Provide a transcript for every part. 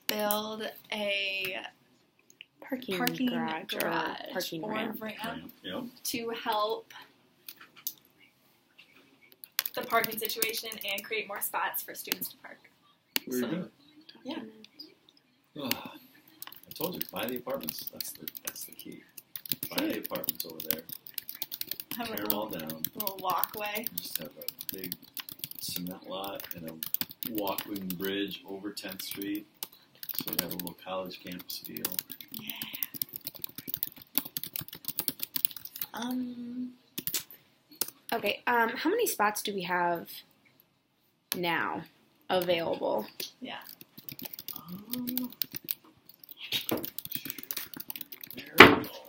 build a parking garage or parking ramp yep. to help the parking situation and create more spots for students to park. Very good. Yeah. Oh, I told you, buy the apartments. That's the key. Buy the apartments over there. Have tear them all down. Little walkway. Just have a big cement lot and a walking bridge over 10th Street. So we have a little college campus feel. Yeah. Okay, how many spots do we have now available? Yeah.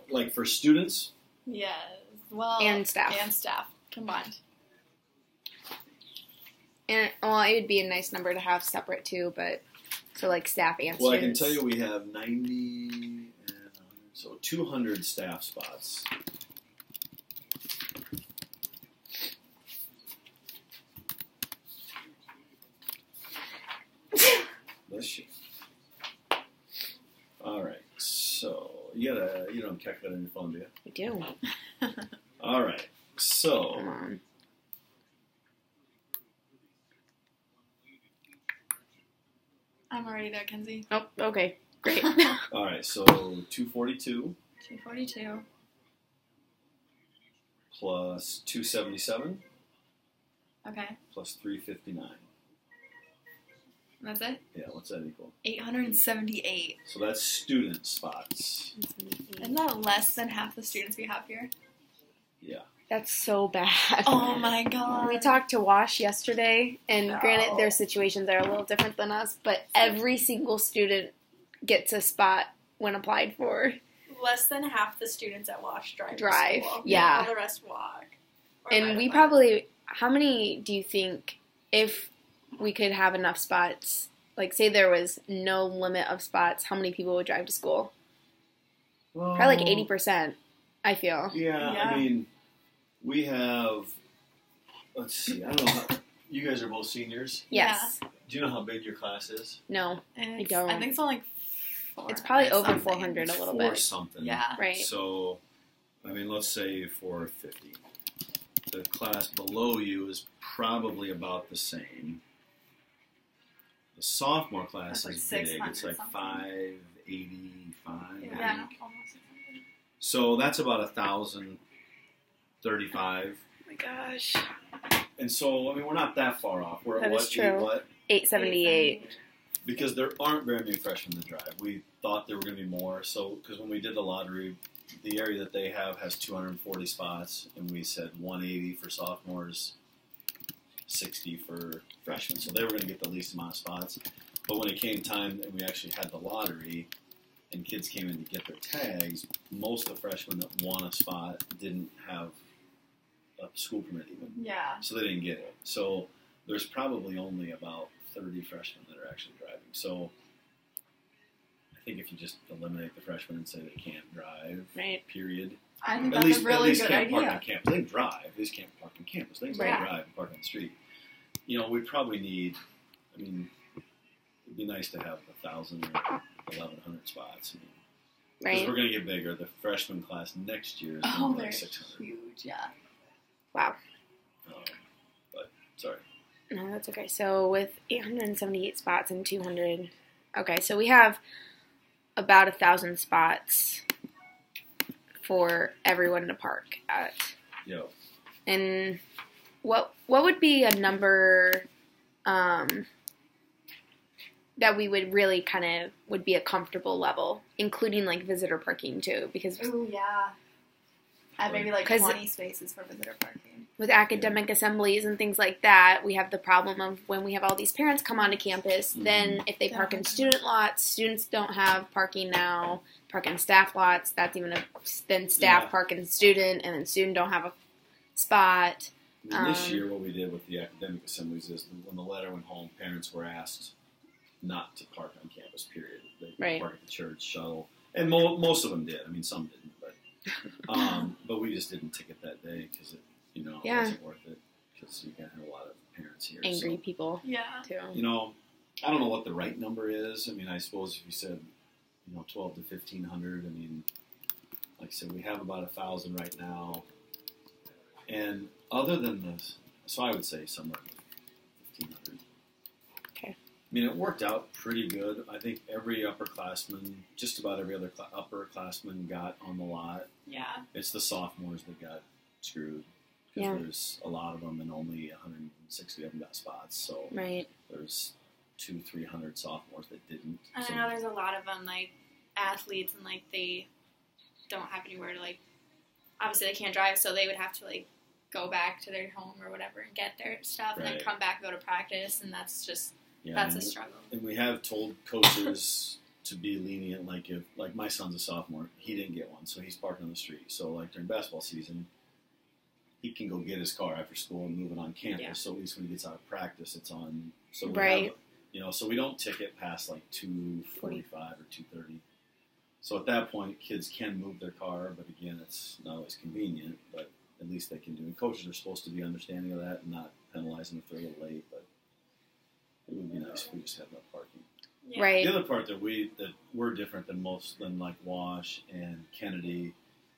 Like for students? Yes. Well, and staff. And staff combined. And well, it would be a nice number to have separate too, but so like staff and well, students. I can tell you we have 90 and 100, so 200 staff spots. Bless you. All right, so you don't have a calculator on your phone, do you? I do. All right, so. Come on. I'm already there, Kenzie. Oh, okay. Great. All right, so 242. 242. Plus 277. Okay. Plus 359. That's it? Yeah, what's that equal? 878. So that's student spots. Isn't that less than half the students we have here? Yeah. That's so bad. Oh my god. We talked to Wash yesterday, and granted their situations are a little different than us, but every single student gets a spot when applied for. Less than half the students at Wash drive. Drive, to school. yeah. All the rest walk. And we probably, how many do you think, if we could have enough spots, like say there was no limit of spots, how many people would drive to school? Well, Probably like 80%, I feel. Yeah, I mean, we have, let's see, I don't know, you guys are both seniors? Yes. Yeah. Do you know how big your class is? No, I don't. I think it's only like 400. It's probably over something. 400 a little Or bit. something. Yeah. Right. So, I mean, let's say 450. The class below you is probably about the same. The sophomore class That's like is big. 600 It's like something. 585. Yeah. I think. So that's about 1,035. Oh my gosh. And so, I mean, we're not that far off. We're That at is true. what? 878. Because there aren't very many freshmen to drive. We thought there were going to be more. So, because when we did the lottery, the area that they have has 240 spots, and we said 180 for sophomores, 60 for freshmen. So they were going to get the least amount of spots. But when it came time and we actually had the lottery, and kids came in to get their tags, most of the freshmen that won a spot didn't have a school permit even. Yeah. So they didn't get it. So there's probably only about 30 freshmen that are actually driving. So I think if you just eliminate the freshmen and say they can't drive, Right. period. I think At that's a really can't good park idea. on campus. They can drive. They just can't park on campus. They can still Right. drive and park on the street. You know, we probably need, I mean, it'd be nice to have 1,000 or 1,100 spots. I mean, because Right. we're going to get bigger. The freshman class next year is going to Oh, be they're like 600. huge, yeah. Wow. But, sorry. No, that's okay. So with 878 spots and 200, okay, so we have about 1,000 spots for everyone to park at. Yo. And what would be a number that we would really kind of would be a comfortable level, including like visitor parking too? Because Ooh, yeah. Have maybe like 'Cause 20 spaces for visitor parking. with academic assemblies and things like that, we have the problem of when we have all these parents come onto campus, then if they park in student lots, students don't have parking now. Park in staff lots, that's even then staff Yeah. park in student, and then student don't have a spot. And this year, what we did with the academic assemblies is when the letter went home, parents were asked not to park on campus, period. They could Right. park at the church, shuttle. And most of them did. I mean, some didn't. But we just didn't ticket that day because it Yeah. wasn't worth it because you got a lot of parents here. Angry So, people Yeah. too. you know, I don't know what the right number is. I mean, I suppose if you said, 12 to 1,500, I mean, like I said, we have about 1,000 right now. And other than this, so I would say somewhere 1,500. Okay. I mean, it worked out pretty good. I think every upperclassman, just about every other upperclassman got on the lot. Yeah. It's the sophomores that got screwed. Yeah. Because there's a lot of them and only 160 of them got spots. So Right. there's 200-300 sophomores that didn't. And So, I know there's a lot of them, like, athletes, and, like, they don't have anywhere to, like, obviously they can't drive, so they would have to, like, go back to their home or whatever and get their stuff and then Right. come back and go to practice, and that's just, yeah, that's and, a struggle. And we have told coaches to be lenient. Like my son's a sophomore, he didn't get one, so he's parking on the street. So like during basketball season, he can go get his car after school and move it on campus. Yeah. So at least when he gets out of practice, it's on. So we Right. have, so we don't ticket past like 2:45 or 2:30. So at that point, kids can move their car, but again, it's not always convenient. But at least they can do. And coaches are supposed to be understanding of that and not penalize them if they're a little late. But it would be nice if we just had enough parking. Yeah. Right. The other part that we're different than like Wash and Kennedy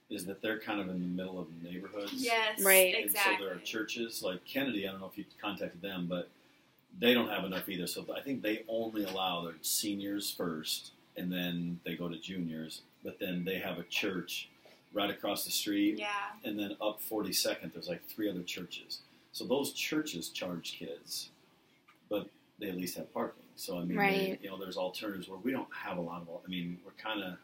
is that they're kind of in the middle of the neighborhoods. Yes, Right. And exactly. so there are churches like Kennedy. I don't know if you contacted them, but they don't have enough either. So I think they only allow their seniors first, and then they go to juniors. But then they have a church right across the street, Yeah. and then up 42nd, there's like 3 other churches. So those churches charge kids, but they at least have parking. So I mean, Right. there's alternatives where we don't have a lot of. I mean, we're kind of.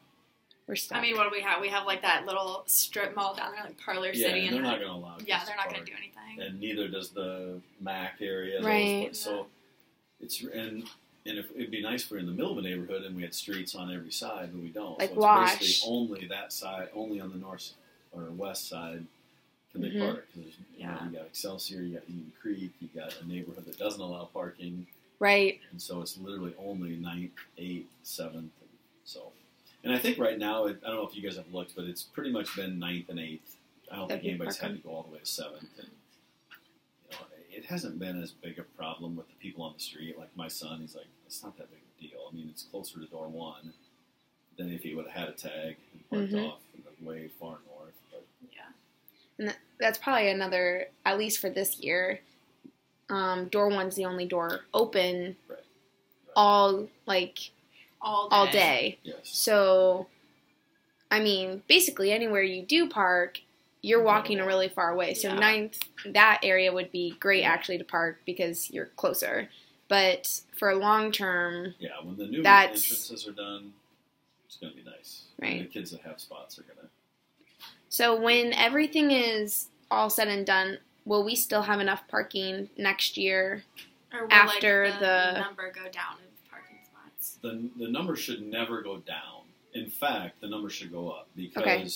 We're stuck. I mean, what do we have? We have, like, that little strip mall down there, like Parlor Yeah, City. and they're and not going to allow kids Yeah, they're not to going to park. do anything. And neither does the MAC area. Right. So it's and if it'd be nice if we were in the middle of a neighborhood and we had streets on every side, but we don't. Like so it's Wash. basically only that side, only on the north or west side can they Mhm. park. Because Yeah. you got Excelsior, you got Union Creek, you got a neighborhood that doesn't allow parking, Right. and so it's literally only 9th, 8th, 7th, and so. And I think right now, I don't know if you guys have looked, but it's pretty much been 9th and 8th. I don't think That'd be anybody's had parking. to go all the way to 7th. And, it hasn't been as big a problem with the people on the street. Like my son, he's like, it's not that big of a deal. I mean, it's closer to door 1 than if he would have had a tag and parked Mhm. off in the way far north. But Yeah. And that's probably another, at least for this year, door 1's the only door open Right. all All day. day. yes, So, I mean, basically anywhere you do park, you're walking a really far way. So Yeah. 9th, that area would be great Yeah. actually to park because you're closer. But for long term, yeah. When the new That's- entrances are done, it's going to be nice. Right. And the kids that have spots are going to. so when everything is all said and done, will we still have enough parking next year? Or will, After like, the- number go down in parking spots? The number should never go down. In fact, the number should go up because Okay.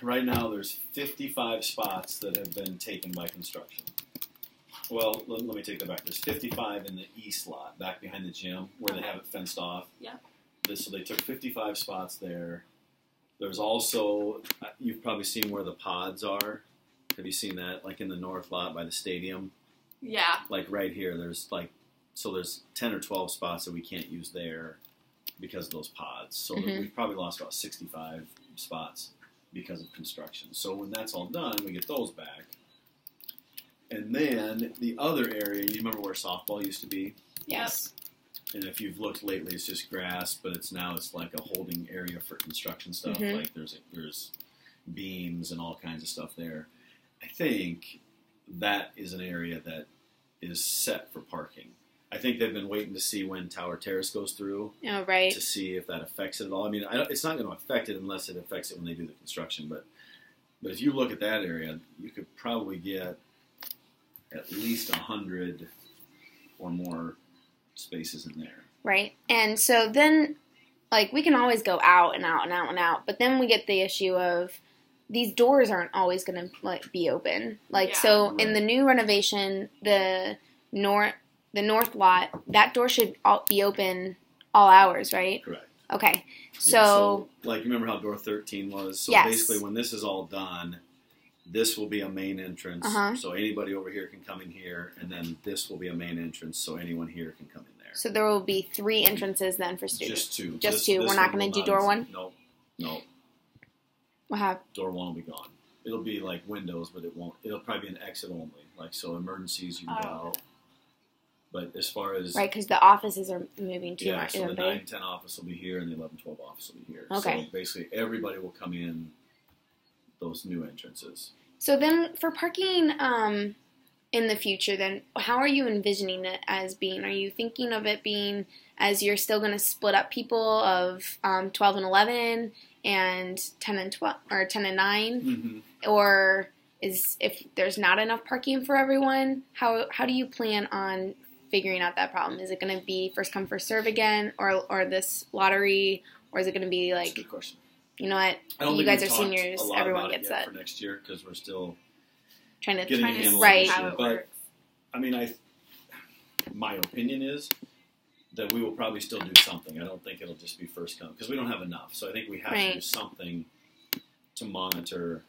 right now there's 55 spots that have been taken by construction. Well, let me take that back. There's 55 in the east lot, back behind the gym, where they Okay. have it fenced off. Yeah. So they took 55 spots there. There's also, you've probably seen where the pods are. Have you seen that? Like in the north lot by the stadium? Yeah. Like right here, there's 10 or 12 spots that we can't use there because of those pods. So Mhm. we've probably lost about 65 spots because of construction. So when that's all done, we get those back. And then the other area, you remember where softball used to be? Yes. And if you've looked lately, it's just grass, but it's like a holding area for construction stuff. Mhm. Like there's beams and all kinds of stuff there. I think that is an area that is set for parking. I think they've been waiting to see when Tower Terrace goes through Oh, right. to see if that affects it at all. I mean, it's not going to affect it unless it affects it when they do the construction. But if you look at that area, you could probably get at least 100 or more spaces in there. Right. And so then, like, we can always go out and out and out and out, but then we get the issue of these doors aren't always going to be open. Like, Yeah. so in Right. the new renovation, the north lot, that door should be open all hours, right? Correct. Okay. Yeah, So, like, remember how door 13 was? So Yes. basically, when this is all done, this will be a main entrance, Uh-huh. so anybody over here can come in here, and then this will be a main entrance, so anyone here can come in there. So there will be 3 entrances then for students. Just 2. Just 2. We're not going to do door 1? No. What happened? Door 1 will be gone. It'll be like windows, but it won't. It'll probably be an exit only. Like, so emergencies you can go out. But as far as... Right, because the offices are moving too. Yeah, so the 9-10 office will be here, and the 11-12 office will be here. Okay. So basically everybody will come in those new entrances. So then for parking in the future, then how are you envisioning it as being? Are you thinking of it being as you're still going to split up people of 12 and 11 and 10 and 12 or 10 and 9? Mm-hmm. Or is if there's not enough parking for everyone, how do you plan on figuring out that problem? Is it going to be first come first serve again, or this lottery, or is it going to be like? That's a good question. You know what? You guys are seniors. Everyone gets that. For next year, because we're still trying to right. How it works. I mean, my opinion is that we will probably still do something. I don't think it'll just be first come because we don't have enough. So I think we have to do something to monitor.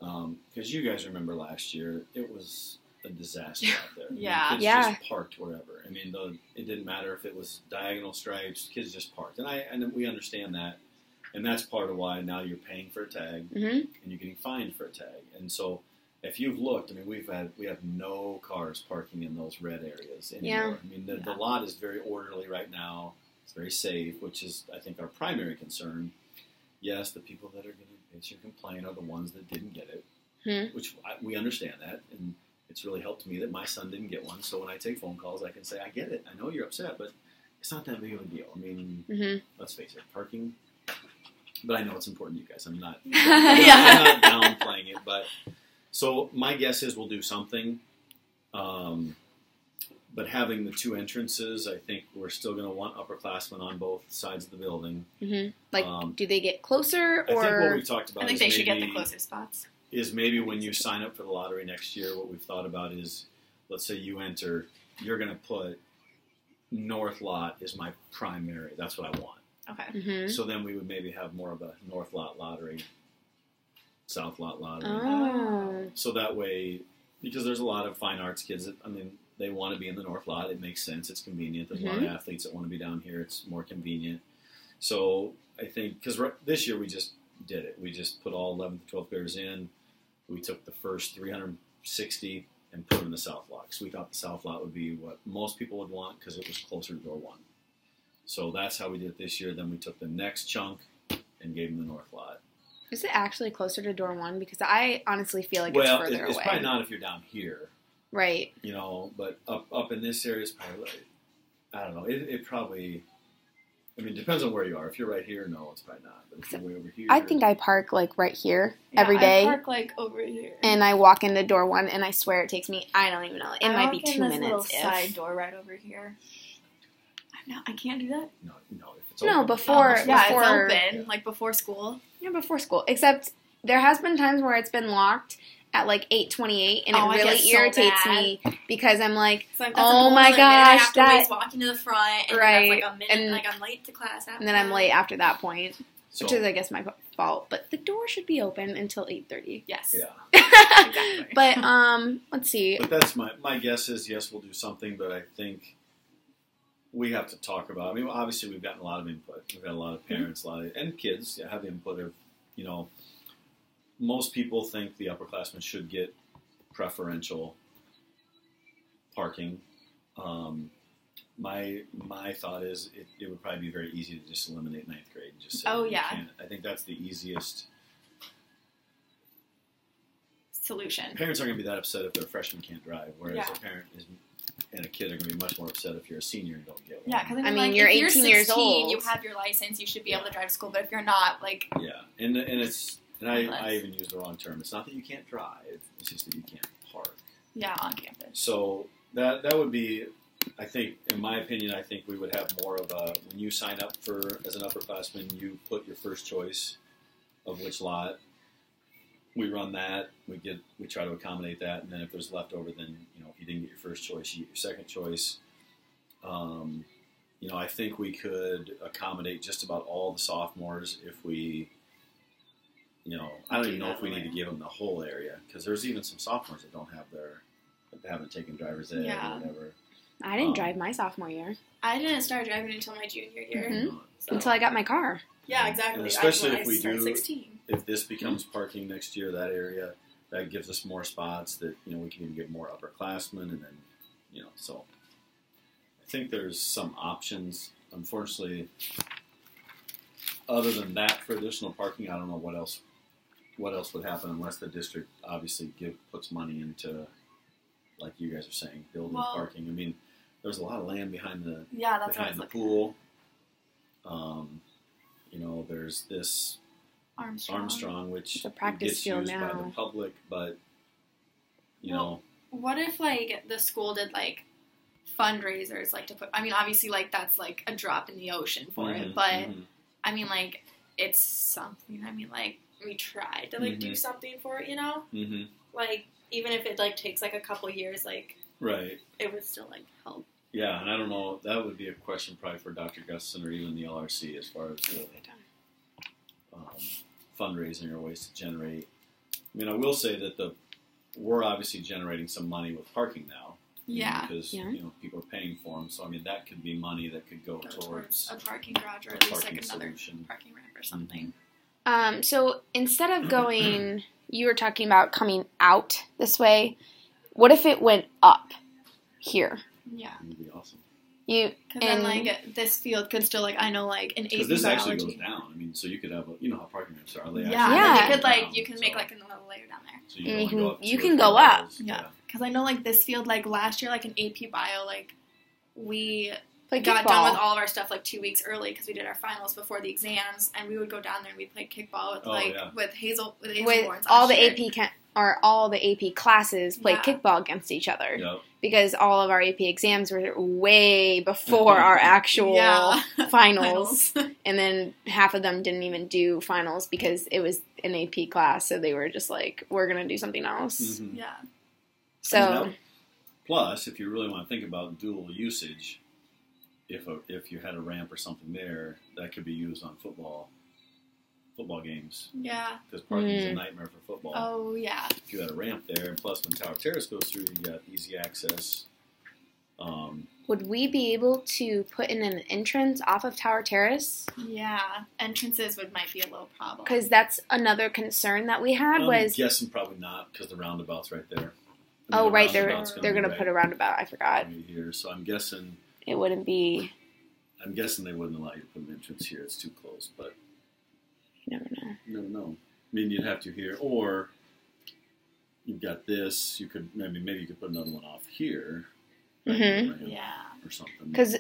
Because you guys remember last year, it was a disaster out there. Yeah. Kids just parked wherever. I mean, it didn't matter if it was diagonal stripes. Kids just parked, and we understand that. And that's part of why now you're paying for a tag and you're getting fined for a tag. And so if you've looked, I mean, we have no cars parking in those red areas anymore. I mean, the lot is very orderly right now. It's very safe, which is, I think, our primary concern. Yes, the people that are going to bitch and complain are the ones that didn't get it, which we understand that. And it's really helped me that my son didn't get one. So when I take phone calls, I can say, I get it. I know you're upset, but it's not that big of a deal. I mean, let's face it, parking... But I know it's important to you guys. I'm not downplaying it. But so my guess is we'll do something. But having the 2 entrances, I think we're still going to want upperclassmen on both sides of the building. Like, do they get closer? Or I think what we talked about. I think they should get the closer spots. Is maybe when you sign up for the lottery next year, what we've thought about is, let's say you enter, you're going to put north lot is my primary. That's what I want. Okay. So then we would maybe have more of a north lot lottery, south lot lottery. Oh. So that way, because there's a lot of fine arts kids that, I mean, they want to be in the north lot. It makes sense. It's convenient. There's a lot of athletes that want to be down here. It's more convenient. So I think, because this year we just did it. We just put all 11th to 12th graders in. We took the first 360 and put them in the south lot. So we thought the south lot would be what most people would want because it was closer to door 1. So that's how we did it this year. Then we took the next chunk and gave them the north lot. Is it actually closer to door 1? Because I honestly feel like it's further away. It's probably not if you're down here. Right. You know, but up in this area, it's probably, like, I don't know. It probably, I mean, it depends on where you are. If you're right here, no, it's probably not. But if you're way over here. I think I park like right here every day. I park like over here. And I walk into door 1 and I swear it takes me, I don't even know. It might be 2 minutes. Little side door right over here. No, I can't do that. No, if it's open. No, before. It's open, like before school. Yeah, before school. Except there has been times where it's been locked at like 8:28, and it really irritates me because I'm like, oh my gosh, I have to always walk into the front, and right, that's like a minute, and like I'm late to class after. And then I'm late after that point, so, which is, I guess, my fault. But the door should be open until 8:30. Yes. Yeah. Exactly. But let's see. But that's my guess is yes, we'll do something, but I think we have to talk about. I mean, obviously we've gotten a lot of input. We've got a lot of parents, and kids have input of, you know. Most people think the upperclassmen should get preferential parking. My thought is it would probably be very easy to just eliminate 9th grade and just say, I think that's the easiest solution. Parents aren't going to be that upset if their freshman can't drive, whereas a parent and a kid are going to be much more upset if you're a senior and don't get one. Yeah, because I mean, you're 18 16, years old. You have your license. You should be able to drive to school. But if you're not, like, and it's. And I even used the wrong term. It's not that you can't drive. It's just that you can't park. Yeah, on campus. So that would be, I think, in my opinion, I think we would have more of a, when you sign up as an upperclassman, you put your first choice of which lot. We run that. We try to accommodate that. And then if there's leftover, then, you know, if you didn't get your first choice, you get your second choice. You know, I think we could accommodate just about all the sophomores if we... I don't even know if we need to give them the whole area, because there's even some sophomores that haven't taken driver's ed or whatever. I didn't drive my sophomore year. I didn't start driving until my junior year. Mm-hmm. So. Until I got my car. Yeah, exactly. And especially if we do, 16. If this becomes parking next year, that area, that gives us more spots that, we can even get more upperclassmen, and then, so I think there's some options. Unfortunately, other than that, for additional parking, I don't know what else would happen unless the district obviously puts money into, like you guys are saying, building parking. I mean, there's a lot of land behind the pool. There's this Armstrong, which it's a practice gets field used now by the public, but what if the school did fundraisers to put? I mean, obviously that's a drop in the ocean for it, but I mean it's something. I mean we tried to do something for it, even if it takes a couple years, right, it would still help. Yeah, and I don't know, that would be a question probably for Dr. Gustafson or even the LRC as far as the fundraising or ways to generate. I mean, I will say that we're obviously generating some money with parking now. Yeah. Because, people are paying for them. So, I mean, that could be money that could go towards a parking garage or at least another solution. Parking ramp or something. So instead of going, you were talking about coming out this way. What if it went up here? Yeah. That would be awesome. Because then, this field could still, I know, in AP biology. Because this actually goes down. I mean, so you could have, how parking ramps are. They you can make, another layer down there. So you can go up. Yeah. Because I know, this field, last year, in AP Bio, we played got kickball. done with all of our stuff, 2 weeks early because we did our finals before the exams, and we would go down there and we played kickball with Hazel with all the AP classes played kickball against each other. Yep. Because all of our AP exams were way before our actual finals. And then half of them didn't even do finals because it was an AP class. So they were just we're going to do something else. Mm-hmm. Yeah. So, plus, if you really want to think about dual usage, if you had a ramp or something there, that could be used on football games. Yeah. Because parking's a nightmare for football. Oh, yeah. If you had a ramp there, and plus when Tower Terrace goes through, you got easy access. Would we be able to put in an entrance off of Tower Terrace? Yeah. Entrances might be a little problem. Because that's another concern that we had I'm was... guessing probably not, because the roundabout's right there. Oh, right. They're going to put a roundabout. I forgot. Right here. So I'm guessing... It wouldn't be... I'm guessing they wouldn't allow you to put an entrance here. It's too close, but... You never know. You never know. I mean, you'd have to here, or you've got this. You could maybe you could put another one off here. Mm-hmm. Yeah. Or something. Because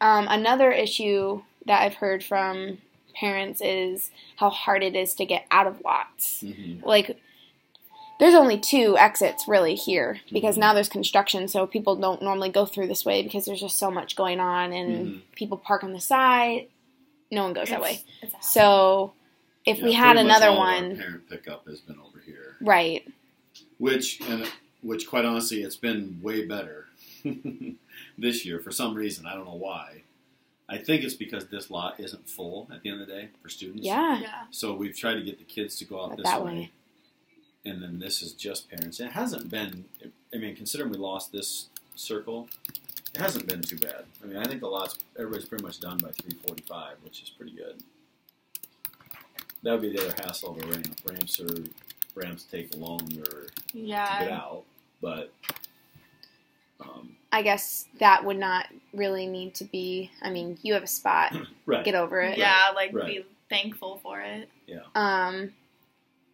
another issue that I've heard from parents is how hard it is to get out of Watts. Mm-hmm. There's only 2 exits really here because now there's construction, so people don't normally go through this way because there's just so much going on, and people park on the side. No one goes that way. So if we had another one, our parent pickup has been over here, right? Which quite honestly, it's been way better this year for some reason. I don't know why. I think it's because this lot isn't full at the end of the day for students. Yeah. So we've tried to get the kids to go out this way. And then this is just parents. It hasn't been, I mean, considering we lost this circle, it hasn't been too bad. I mean, I think everybody's pretty much done by 3:45, which is pretty good. That would be the other hassle of a ramp. Ramps take longer to get out, but... I guess that would not really need to be, I mean, you have a spot. Right. Get over it. Yeah, be thankful for it. Yeah.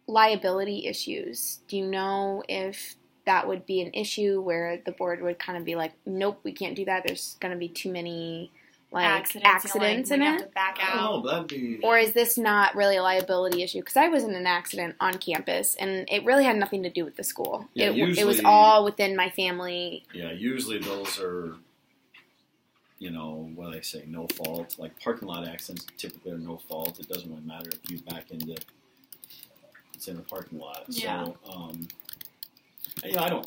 Liability issues. Do you know if that would be an issue where the board would kind of be like, nope, we can't do that. There's going to be too many accidents in it. Have to back out. Oh, that'd be... Or is this not really a liability issue? Because I was in an accident on campus, and it really had nothing to do with the school. Yeah, it was all within my family. Yeah, usually those are, what do they say, no fault. Like parking lot accidents typically are no fault. It doesn't really matter if you back into... It's in the parking lot. Yeah. So,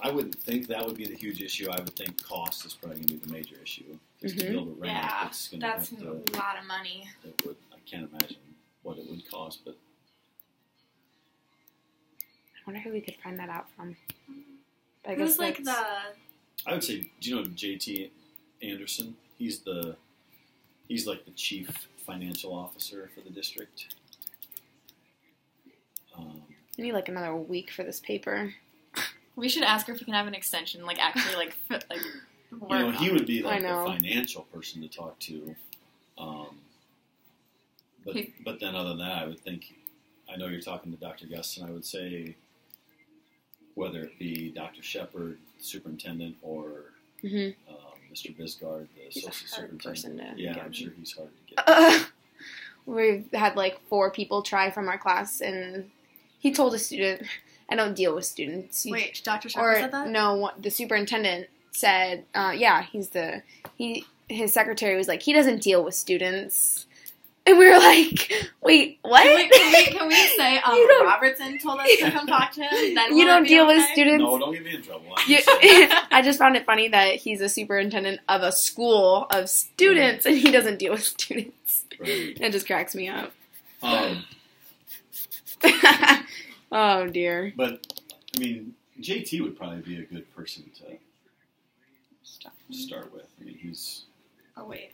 I wouldn't think that would be the huge issue. I would think cost is probably going to be the major issue. Just to build a ramp, it's going to that's a lot of money. I can't imagine what it would cost, but wonder who we could find that out from. But I Who's guess like the... I would say, do you know JT Anderson? He's like the chief financial officer for the district. I need like another week for this paper. We should ask her if we can have an extension, like actually like work you know, he would be like I know. the financial person to talk to. But then other than that, I would think, I know you're talking to Dr. Guston, I would say whether it be Dr. Shepard, superintendent, or Mr. Bisgard, the He's associate a hard superintendent. person to Yeah, get. I'm sure he's hard to get. We've had like 4 people try from our class, and he told a student, I don't deal with students. Wait, Dr. Shepard said that? No, the superintendent said, yeah, his secretary was like, he doesn't deal with students. And we were like, wait, what? Can we say Robertson told us to come talk to him? Then you don't deal with students? No, don't get me in trouble. I just found it funny that he's a superintendent of a school of students, and he doesn't deal with students. Right. It just cracks me up. Oh, dear. But, I mean, JT would probably be a good person to start with. I mean, he's... Oh, wait.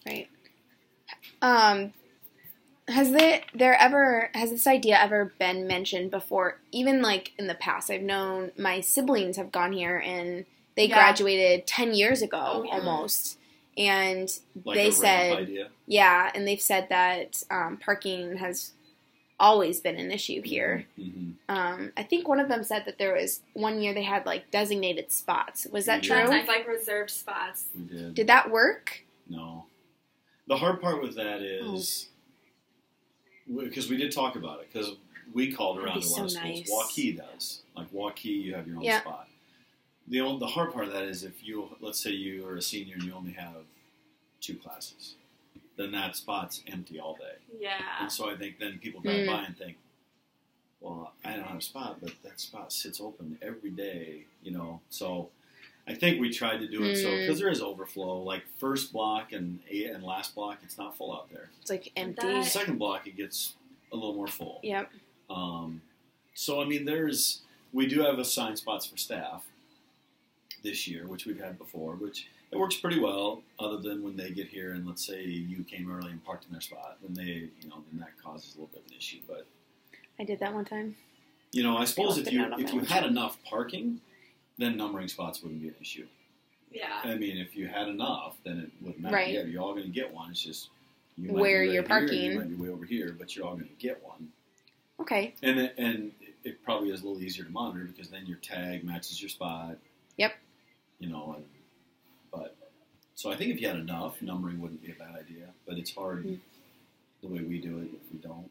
Right. Has this idea ever been mentioned before? Even like in the past, I've known my siblings have gone here and they graduated 10 years ago almost, and like they a said, ramp idea. yeah, and they've said that parking has always been an issue here. Mm-hmm. I think one of them said that there was one year they had like designated spots. Was that true? That's like reserved spots. We did. Did that work? No. The hard part with that is, because we did talk about it, because we called around to a lot of schools. Waukee does. Like Waukee, you have your own spot. The hard part of that is if let's say you are a senior and you only have 2 classes, then that spot's empty all day. Yeah. And so I think then people drive by and think, well, I don't have a spot, but that spot sits open every day, you know. So I think we tried to do it so, because there is overflow. Like first block and last block, it's not full out there. It's like empty. Second block, it gets a little more full. Yep. So I mean, we do have assigned spots for staff this year, which we've had before, which it works pretty well. Other than when they get here and let's say you came early and parked in their spot, then then that causes a little bit of an issue. But I did that one time. You know, I suppose if you had enough parking, then numbering spots wouldn't be an issue. Yeah. I mean, if you had enough, then it wouldn't matter. Right. Yeah, you're all going to get one. It's just you might where be right you're parking. Here, you might be way over here, but you're all going to get one. Okay. And it probably is a little easier to monitor because then your tag matches your spot. Yep. You know, so I think if you had enough, numbering wouldn't be a bad idea. But it's hard the way we do it if we don't.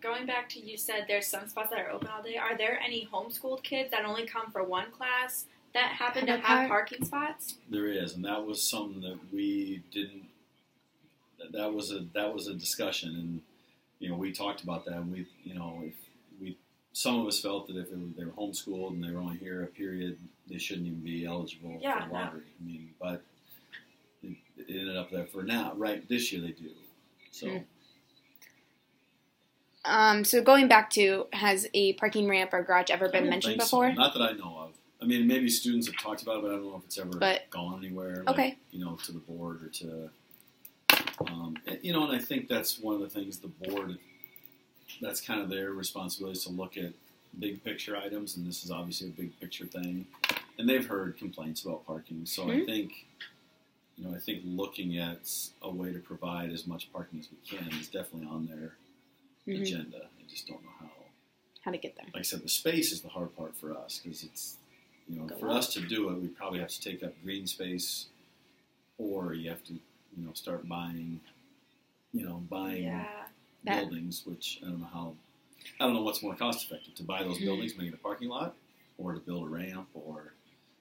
Going back to, you said there's some spots that are open all day. Are there any homeschooled kids that only come for one class that happen to have parking spots? There is, and that was something that we didn't. That was a discussion, and you know we talked about that. And some of us felt that if they were homeschooled and they were only here a period, they shouldn't even be eligible for the lottery. I mean, but it ended up that for now, right? This year they do. So. So going back to, has a parking ramp or garage ever been mentioned before? So. Not that I know of. I mean, maybe students have talked about it, but I don't know if it's ever gone anywhere. Like, you know, to the board or to, you know, and I think that's one of the things the board, that's kind of their responsibility is to look at big picture items, and this is obviously a big picture thing. And they've heard complaints about parking, so I think, you know, looking at a way to provide as much parking as we can is definitely on their agenda. I just don't know how to get there. Like I said, the space is the hard part for us because it's, you know, for us to do it, we probably have to take up green space, or you have to, you know, start buying buildings, which I don't know what's more cost effective, to buy those buildings, make it a parking lot, or to build a ramp, or,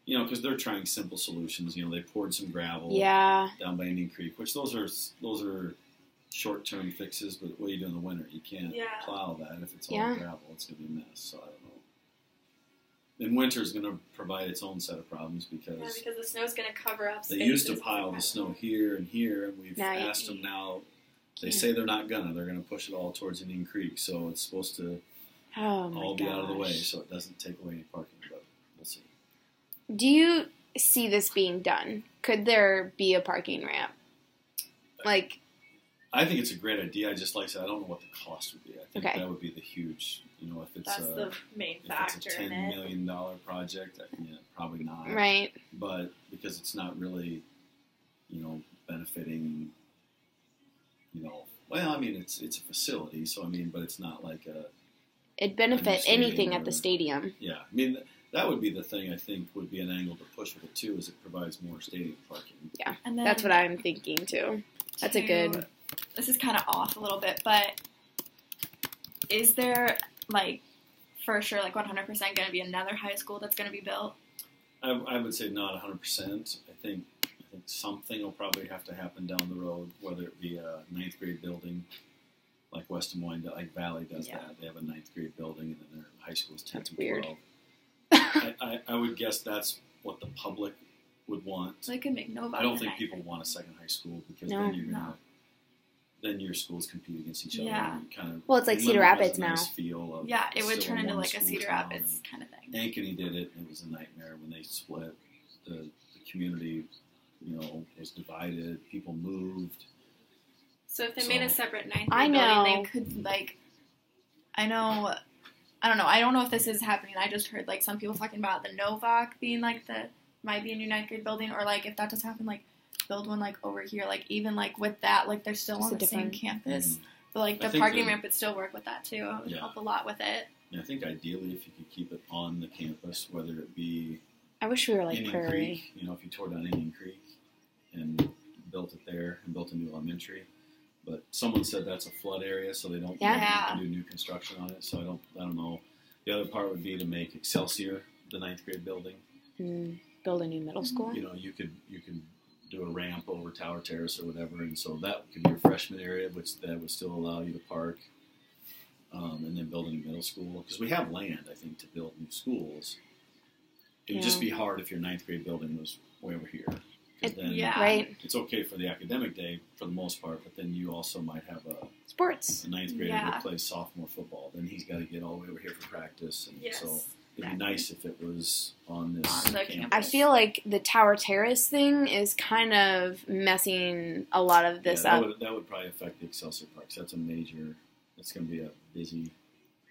you know, because they're trying simple solutions. You know, they poured some gravel down by Indian Creek, which those are short-term fixes, but what do you do in the winter? You can't plow that if it's all gravel. It's going to be a mess, so I don't know. And winter is going to provide its own set of problems because the snow's going to cover up spaces. They used to pile the snow here and here, and we've asked them now. They say they're not going to. They're going to push it all towards Indian Creek, so it's supposed to Oh my all be out of the way, gosh. so it doesn't take away any parking. But we'll see. Do you see this being done? Could there be a parking ramp? Like, I think it's a great idea. I just like I said, I don't know what the cost would be. I think Okay. that would be the huge. If it's That's the main factor if it's a in $10 it. million project, probably not. right? But because it's not really, benefiting. Well, I mean, it's a facility, so but it's not like a. It'd benefit stadium anything at the or- stadium. Yeah, that would be the thing. I think would be an angle to push with it too, is it provides more stadium parking. Yeah, And then that's what I'm thinking too. That's a good. This is kind of off a little bit, but is there for sure 100% going to be another high school that's going to be built? I would say not 100%. I think something will probably have to happen down the road, whether it be a 9th grade building, like West Des Moines, like Valley does Yeah. that. They have a 9th grade building, and then their high school is 10th That's and weird. 12. I would guess that's what the public would want. So they could make Nova. I don't the think ninth people grade. want a second high school because No. then you're gonna. Then your schools compete against each other. Yeah. And kind of. Well, it's like Cedar Limerick has Rapids a nice now. Feel of Yeah, it would still turn into one a school Cedar town, Rapids kind of thing. and Ankeny did it. It was a nightmare when they split. The community, was divided. People moved. So if they made a separate ninth I grade know. building, they could I don't know. I don't know if this is happening. I just heard some people talking about the Novak being might be a new 9th grade building, or if that does happen, build one over here. Even with that, they're still Just on a the same different- campus. Mhm. But I the think parking that- ramp would still work with that too. It would Yeah. help a lot with it. And I think ideally, if you could keep it on the campus, whether it be I wish we were like Indian Prairie. Creek, if you tore down Indian Creek and built it there and built a new elementary. But someone said that's a flood area, so they don't Yeah. do new construction on it. So I don't know. The other part would be to make Excelsior the 9th grade building. Build a new middle school. You could do a ramp over Tower Terrace or whatever, and so that could be your freshman area, which that would still allow you to park, and then build a new middle school because we have land, I think, to build new schools. It would just be hard if your 9th grade building was way over here. 'Cause then Yeah. Right. it's okay for the academic day for the most part, but then you also might have a Sports. 9th grader Yeah. that plays sophomore football. Then he's got to get all the way over here for practice, and Yes. so it'd exactly. be nice if it was on this On the campus. campus. I feel like the Tower Terrace thing is kind of messing a lot of this that up. would probably affect the Excelsior Parks. That's a major. It's going to be a busy.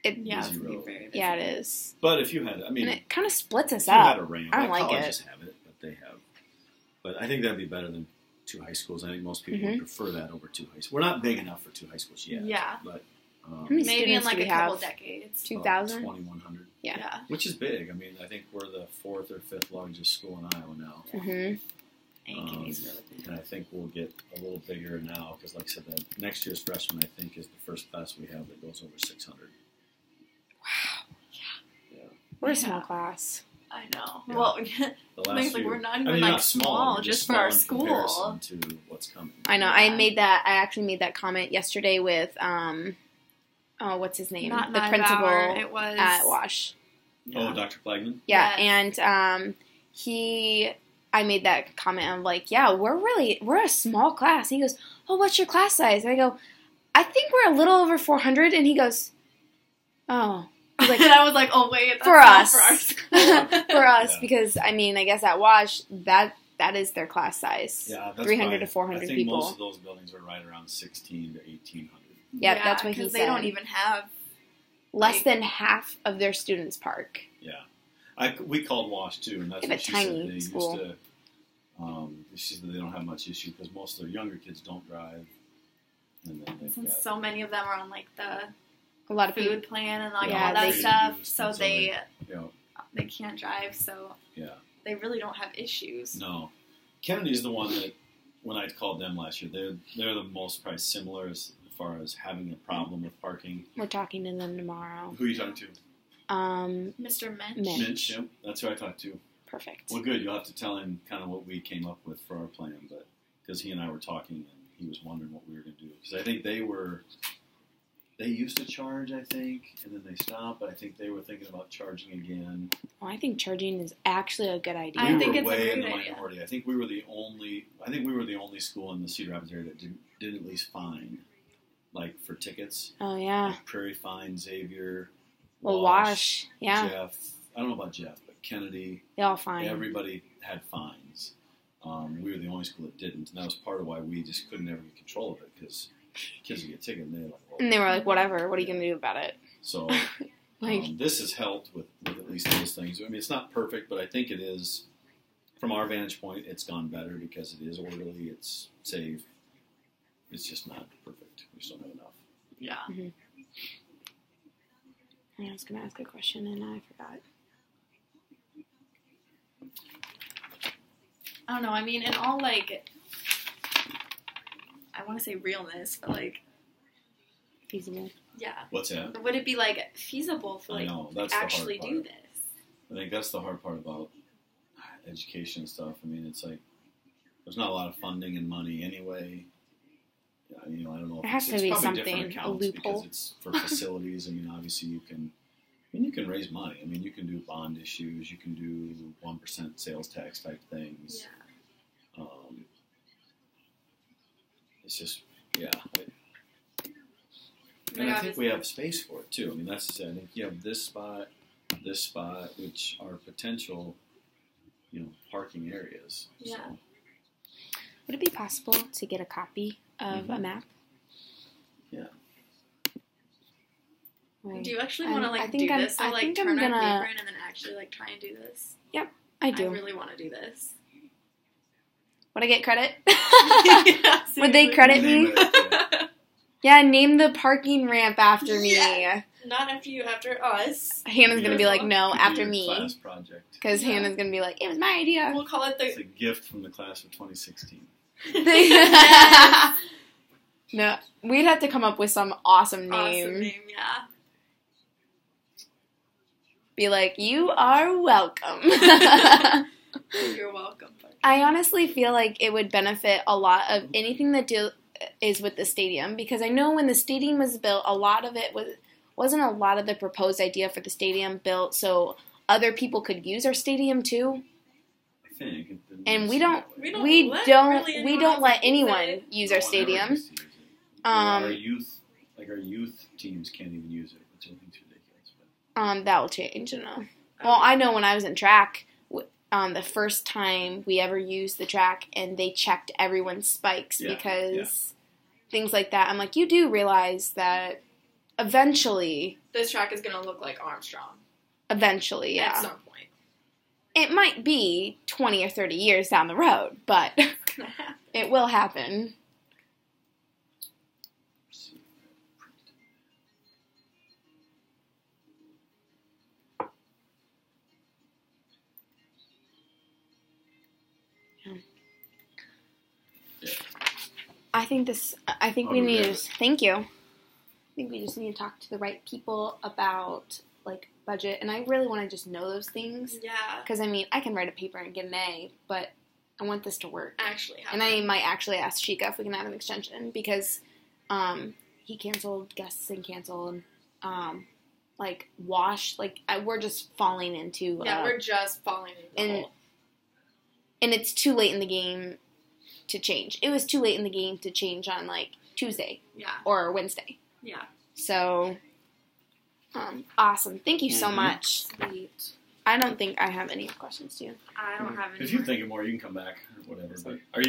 Yeah, it's busy gonna be road. very busy. Yeah, it is. But if you had, And it kind of splits us if you had up. a ramp, I don't like colleges have it, but they have. But I think that'd be better than 2 high schools. I think most people would prefer that over 2 high schools. We're not big enough for 2 high schools yet. Yeah. But many Maybe in students do a we couple have? decades. 2,000? 2,100, Yeah. which is big. I mean, I think we're the 4th or 5th largest school in Iowa now. Ankeny's really big. And I think we'll get a little bigger now because, like I said, next year's freshman, I think, is the first class we have that goes over 600. We're a small class. I know. Yeah. Well, The last things few, we're not I even mean, not small, we're just for small our in school. comparison to what's coming. I know. Yeah. I actually made that comment yesterday with, what's his name? Not the Nye principal Bauer, it was at Wash. Oh, Dr. Plagman? Yeah, Yes. and I made that comment. I'm like, yeah, we're a small class. And he goes, oh, what's your class size? And I go, I think we're a little over 400. And he goes, oh. He's like, and I was like, oh wait, that's for not us, for our school. for us, Yeah. because I mean, I guess at Wash that is their class size. Yeah, that's 300 probably, to 400 I think people. most of those buildings are right around 16 to 1,800. Yeah, that's what he because said. they don't even have. Less than half of their students park. Yeah. We called Wash, too, and that's They have what a she tiny said. They school. used to, she said they don't have much issue because most of their younger kids don't drive. And then they've Since got, so many of them are on the A lot of people. food plan and Yeah, all that they- stuff, Reduced, so and so they you know, they can't drive, so yeah. they really don't have issues. No. Kennedy's the one that, when I called them last year, they're the most probably similar as far as having a problem with parking. We're talking to them tomorrow. Who are you talking to? Mr. Minch. Minch. Minch, yep. That's who I talked to. Perfect. Well, good. You'll have to tell him kind of what we came up with for our plan, but because he and I were talking, and he was wondering what we were going to do. Because I think they used to charge, I think, and then they stopped. But I think they were thinking about charging again. Well, I think charging is actually a good idea. I We think were it's a way in great the idea. minority. I think we were the only. I think we were the only school in the Cedar Rapids area that did at least fine, like for tickets. Oh yeah. Like Prairie Fine, Xavier, Well, Wash, yeah. Jeff. I don't know about Jeff, but Kennedy. They all fine. Everybody had fines. We were the only school that didn't, and that was part of why we just couldn't ever get control of it, because kids would get ticketed, and they were like, whatever, what are you going to do about it? So this has helped with at least those things. I mean, it's not perfect, but I think it is, from our vantage point, it's gone better because it is orderly, it's safe. It's just not perfect. We just don't have enough. Yeah. Mm-hmm. I was going to ask a question, and I forgot. I don't know. I mean, in all, like, I want to say realness, but, like, feasible. Yeah. What's that? Would it be, like, feasible for, like, actually do this? I think that's the hard part about education stuff. I mean, it's like, there's not a lot of funding and money anyway. You know, I don't know. There has to be something, a loophole. Because it's for facilities. I mean, obviously you can raise money. I mean, you can do bond issues. You can do 1% sales tax type things. Yeah. It's just, yeah. And I think we have space for it, too. I mean, that's to say, I think you have this spot, which are potential, parking areas. Yeah. So. Would it be possible to get a copy of a map? Yeah. Right. Do you actually want to, like, do this? So, like, turn our paper in and then actually, like, try and do this? Yep, I do. I really want to do this. Would I get credit? Yeah, would they credit me? Yeah, name the parking ramp after me. Yeah. Not after you, after us. Hannah's going to be like, no, after me. Class project. Because Hannah's going to be like, it was my idea. We'll call it It's a gift from the class of 2016. No, we'd have to come up with some awesome name. Awesome name, yeah. Be like, you are welcome. You're welcome. I honestly feel like it would benefit a lot of anything that is with the stadium, because I know when the stadium was built, a lot of it wasn't a lot of the proposed idea for the stadium built so other people could use our stadium too. I think. And we don't let anyone use our stadium. Our youth teams can't even use it, which I think is ridiculous. That will change. I know. Well, I know when I was in track, the first time we ever used the track, and they checked everyone's spikes because things like that. I'm like, you do realize that eventually this track is going to look like Armstrong. Eventually, yeah. At some point. It might be 20 or 30 years down the road, but it will happen. I think we need to, thank you. I think we just need to talk to the right people about, like, budget, and I really want to just know those things. Yeah. Because, I mean, I can write a paper and get an A, but I want this to work. Actually happen. And I might actually ask Chica if we can add an extension, because he canceled, guests and canceled, like, Wash, like, we're just falling into... Yeah, we're just falling into the hole. And it's too late in the game to change. It was too late in the game to change on, like, Tuesday. Yeah. Or Wednesday. Yeah. So, awesome. Thank you so much. Sweet. I don't think I have any questions, do you? I don't have any. If you think of more, you can come back or whatever. But are you